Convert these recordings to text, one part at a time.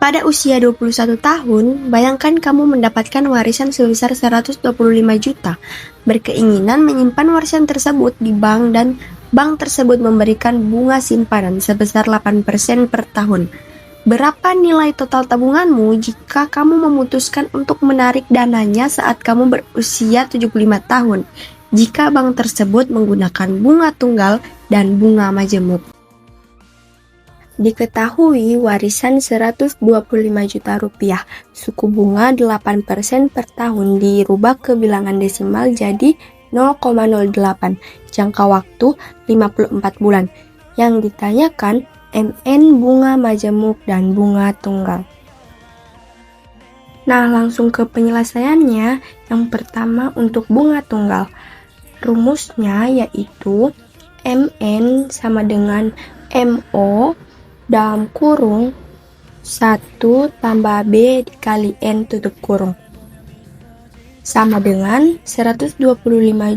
Pada usia 21 tahun, bayangkan kamu mendapatkan warisan sebesar 125 juta. Berkeinginan menyimpan warisan tersebut di bank dan bank tersebut memberikan bunga simpanan sebesar 8% per tahun. Berapa nilai total tabunganmu jika kamu memutuskan untuk menarik dananya saat kamu berusia 75 tahun? Jika bank tersebut menggunakan bunga tunggal dan bunga majemuk. Diketahui warisan 125 juta rupiah, suku bunga 8% per tahun dirubah ke bilangan desimal jadi 0,08, jangka waktu 54 bulan. Yang ditanyakan MN bunga majemuk dan bunga tunggal. Nah, langsung ke penyelesaiannya. Yang pertama untuk bunga tunggal. Rumusnya yaitu MN sama dengan MO dalam kurung 1 tambah B dikali N tutup kurung sama dengan 125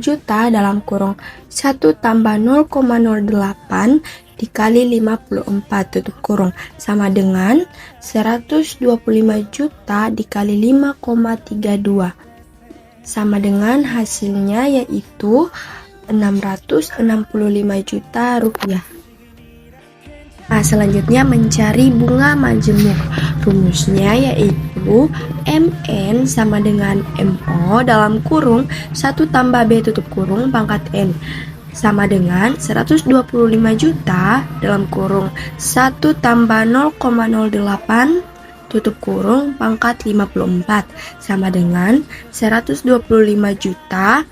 juta dalam kurung 1 tambah 0,08 dikali 54 tutup kurung sama dengan 125 juta dikali 5,32 sama dengan hasilnya yaitu 665 juta rupiah. Nah, selanjutnya mencari bunga majemuk. Rumusnya yaitu MN sama dengan MO dalam kurung 1 tambah B tutup kurung pangkat N sama dengan 125 juta dalam kurung 1 tambah 0,08 tutup kurung pangkat 54 sama dengan 125 juta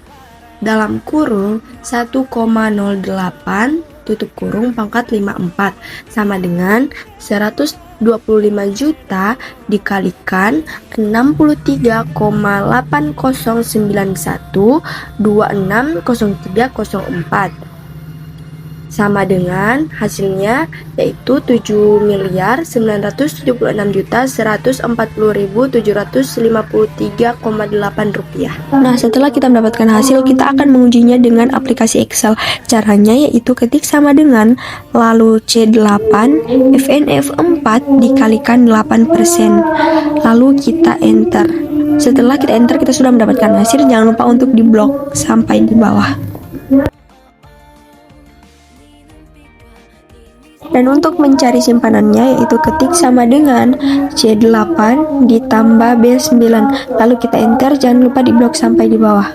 dalam kurung 1,08 tutup kurung pangkat 54 sama dengan 125 juta dikalikan 63,8091260304 sama dengan hasilnya yaitu 7.976.140.753,8 rupiah. Nah, setelah kita mendapatkan hasil, kita akan mengujinya dengan aplikasi Excel. Caranya yaitu ketik sama dengan lalu C8 FNF4 dikalikan 8%. Lalu kita enter. Setelah kita enter, kita sudah mendapatkan hasil. Jangan lupa untuk diblok sampai di bawah. Dan untuk mencari simpanannya yaitu ketik sama dengan C8 ditambah B9. Lalu kita enter, jangan lupa diblok sampai di bawah.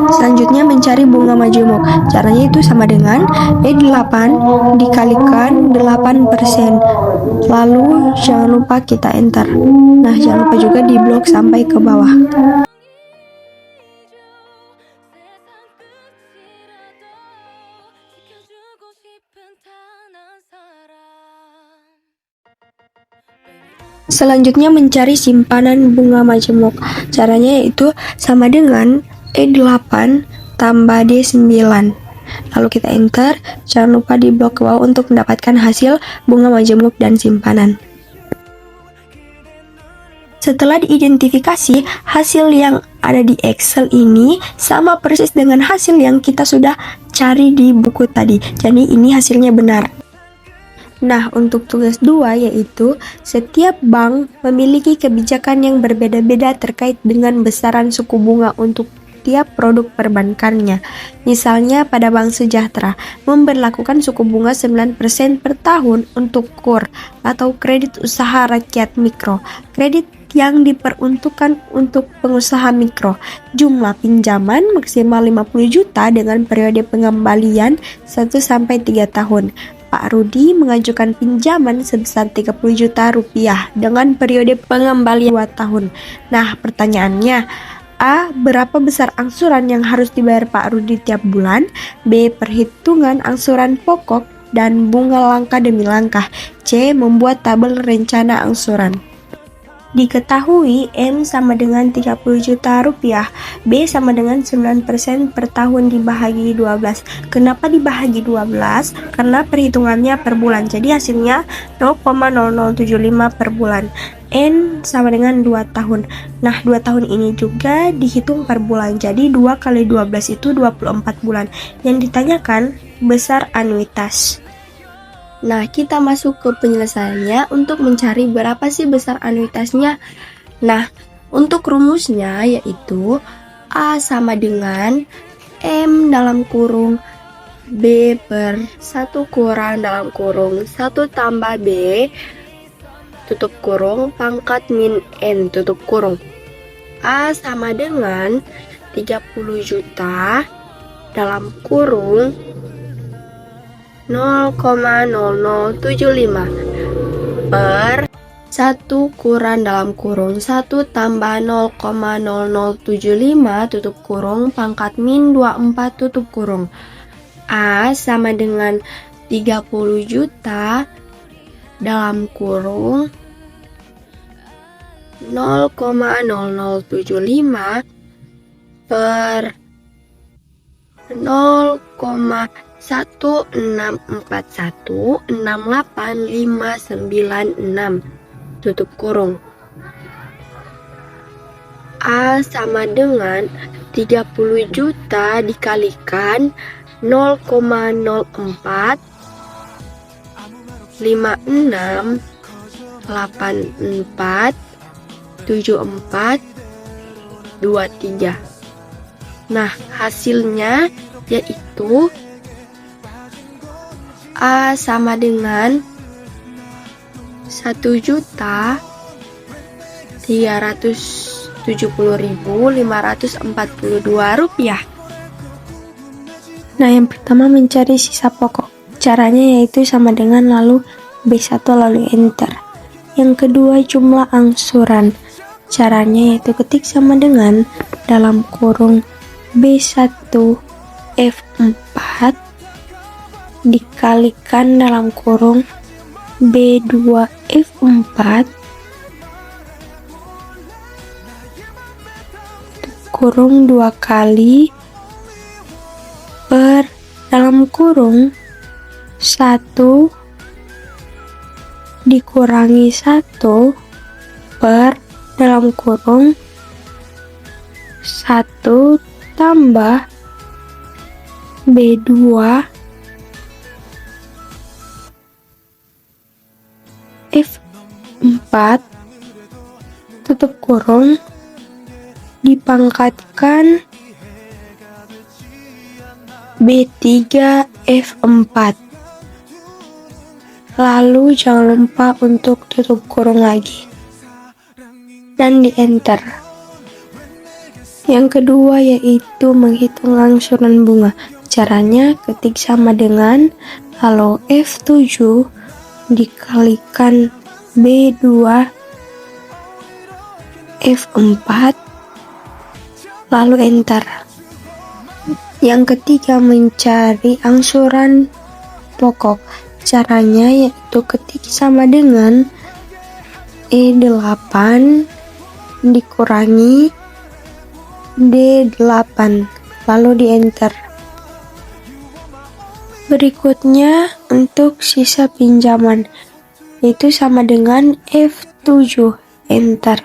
Selanjutnya mencari bunga majemuk. Caranya itu sama dengan E8 dikalikan 8%. Lalu jangan lupa kita enter. Nah, jangan lupa juga diblok sampai ke bawah. Selanjutnya mencari simpanan bunga majemuk. Caranya yaitu sama dengan E8 tambah D9. Lalu kita enter, jangan lupa diblok ke bawah untuk mendapatkan hasil bunga majemuk dan simpanan. Setelah diidentifikasi, hasil yang ada di Excel ini sama persis dengan hasil yang kita sudah cari di buku tadi. Jadi ini hasilnya benar. Nah, untuk tugas 2 yaitu setiap bank memiliki kebijakan yang berbeda-beda terkait dengan besaran suku bunga untuk tiap produk perbankannya. Misalnya pada Bank Sejahtera memberlakukan suku bunga 9% per tahun untuk KUR atau kredit usaha rakyat mikro. Kredit yang diperuntukkan untuk pengusaha mikro. Jumlah pinjaman maksimal 50 juta dengan periode pengembalian 1-3 tahun. Pak Rudi mengajukan pinjaman sebesar 30 juta rupiah dengan periode pengembalian 2 tahun. Nah, pertanyaannya, A. Berapa besar angsuran yang harus dibayar Pak Rudi tiap bulan? B. Perhitungan angsuran pokok dan bunga langkah demi langkah. C. Membuat tabel rencana angsuran. Diketahui M sama dengan 30 juta rupiah, B sama dengan 9% per tahun dibahagi 12. Kenapa dibahagi 12? Karena perhitungannya per bulan, jadi hasilnya 0,0075 per bulan. N sama dengan 2 tahun. Nah, 2 tahun ini juga dihitung per bulan, jadi 2 kali 12 itu 24 bulan. Yang ditanyakan besar anuitas. Nah, kita masuk ke penyelesaiannya untuk mencari berapa sih besar anuitasnya. Nah, untuk rumusnya yaitu A sama dengan M dalam kurung B per 1 kurang dalam kurung 1 tambah B tutup kurung pangkat min N tutup kurung. A sama dengan 30 juta dalam kurung 0,0075 per 1 kurang dalam kurung 1 tambah 0,0075 tutup kurung pangkat min 24 tutup kurung. A sama dengan 30 juta dalam kurung 0,0075 per 0,164168596 tutup kurung. A sama dengan 30 juta dikalikan 0,04 56 84 74 23. Nah, hasilnya yaitu A sama dengan 1.370.542 rupiah. Nah, yang pertama mencari sisa pokok. Caranya yaitu sama dengan lalu B1 lalu enter. Yang kedua jumlah angsuran. Caranya yaitu ketik sama dengan dalam kurung B1 F4 dikalikan dalam kurung B2 F4 kurung 2 kali per dalam kurung 1 dikurangi 1 per dalam kurung 1 tambah B2 F4 tutup kurung dipangkatkan B3 F4. Lalu jangan lupa untuk tutup kurung lagi dan di enter. Yang kedua yaitu menghitung angsuran bunga. Caranya ketik sama dengan lalu F7 dikalikan B2 F4 lalu enter. Yang ketiga mencari angsuran pokok. Caranya yaitu ketik sama dengan E8 dikurangi D8 lalu di enter. Berikutnya untuk sisa pinjaman itu sama dengan F7 enter.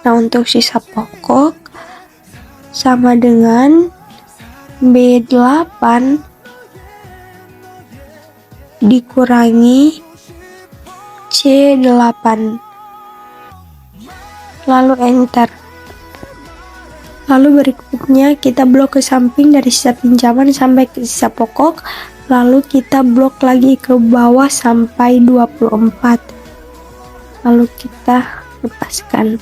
Nah, untuk sisa pokok sama dengan B8 dikurangi C8 lalu enter. Lalu berikutnya kita blok ke samping dari sisa pinjaman sampai ke sisa pokok, lalu kita blok lagi ke bawah sampai 24 lalu kita lepaskan.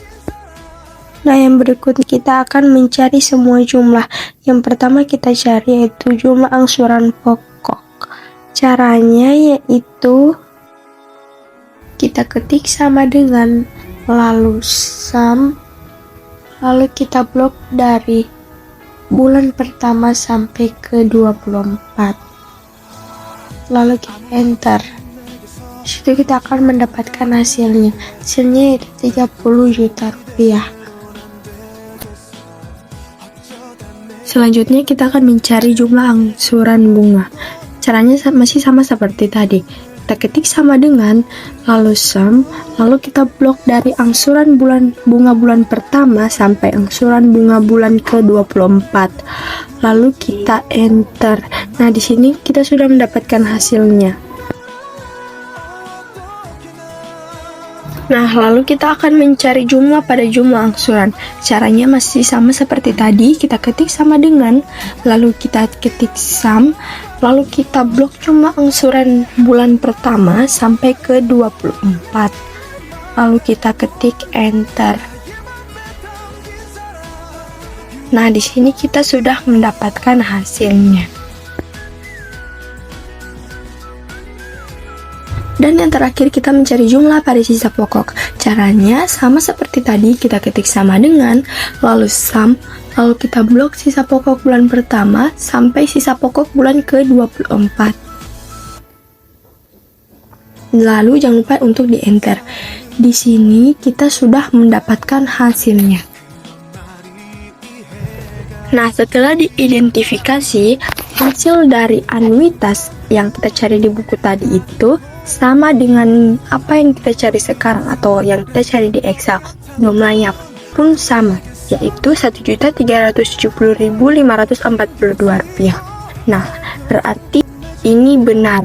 Nah, yang berikutnya kita akan mencari semua jumlah. Yang pertama kita cari yaitu jumlah angsuran pokok. Caranya yaitu kita ketik sama dengan lalu sum, lalu kita blok dari bulan pertama sampai ke 24 lalu kita enter. itu kita akan mendapatkan hasilnya. Hasilnya yaitu 30 juta rupiah. Selanjutnya kita akan mencari jumlah angsuran bunga. Caranya masih sama seperti tadi. Kita ketik sama dengan, lalu sum, lalu kita blok dari angsuran bunga bulan pertama sampai angsuran bunga bulan ke-24. Lalu kita enter. Nah, di sini kita sudah mendapatkan hasilnya. Nah, lalu kita akan mencari jumlah pada jumlah angsuran. Caranya masih sama seperti tadi, kita ketik sama dengan, lalu kita ketik sum, lalu kita blok jumlah angsuran bulan pertama sampai ke 24. Lalu kita ketik enter. Nah, di sini kita sudah mendapatkan hasilnya. Dan yang terakhir kita mencari jumlah pada sisa pokok. Caranya sama seperti tadi, kita ketik sama dengan, lalu sum, lalu kita blok sisa pokok bulan pertama sampai sisa pokok bulan ke-24. Lalu jangan lupa untuk di enter. Di sini kita sudah mendapatkan hasilnya. Nah, setelah diidentifikasi, hasil dari anuitas yang kita cari di buku tadi itu sama dengan apa yang kita cari sekarang atau yang kita cari di Excel. Jumlahnya pun sama, yaitu Rp1.370.542. Nah, berarti ini benar.